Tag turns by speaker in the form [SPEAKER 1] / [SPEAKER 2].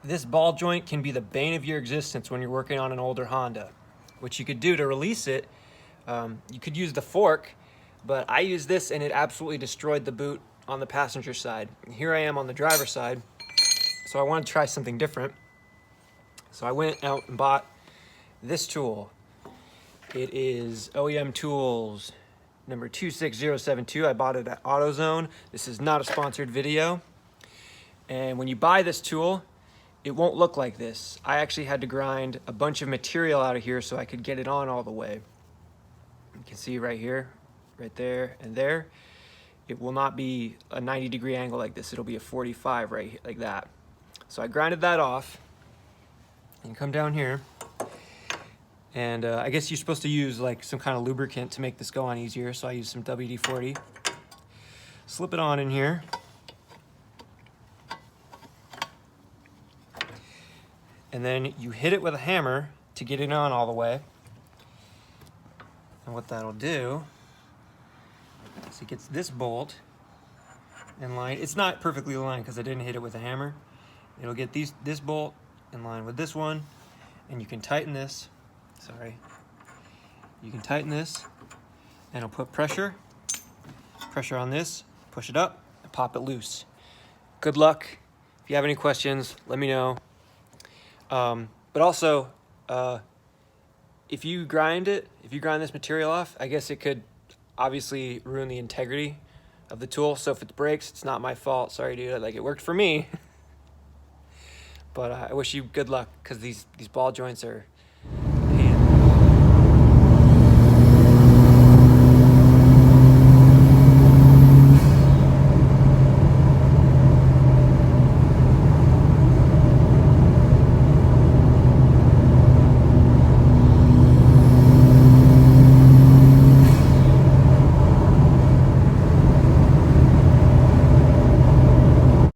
[SPEAKER 1] This ball joint can be the bane of your existence when you're working on an older Honda. What you could do to release it, you could use the fork, but I used this and it absolutely destroyed the boot on the passenger side. And here I am on the driver's side, so I wanted to try something different. So I went out and bought this tool. It is OEM Tools number 26072. I bought it at AutoZone. This is not a sponsored video. And when you buy this tool, it won't look like this. I actually had to grind a bunch of material out of here so I could get it on all the way. You can see right here, right there, and there. It will not be a 90-degree angle like this. It'll be a 45 right here, like that. So I grinded that off. And come down here. And I guess you're supposed to use like some kind of lubricant to make this go on easier. So I used some WD-40. Slip it on in here. And then you hit it with a hammer to get it on all the way. And what that'll do is it gets this bolt in line. It's not perfectly aligned because I didn't hit it with a hammer. It'll get this bolt in line with this one, and you can tighten this. Sorry. You can tighten this, and it'll put pressure on this, push it up, and pop it loose. Good luck. If you have any questions, let me know. But also, if you grind this material off, I guess it could obviously ruin the integrity of the tool. So if it breaks, it's not my fault. Sorry, dude. Like, it worked for me. But I wish you good luck, because these ball joints are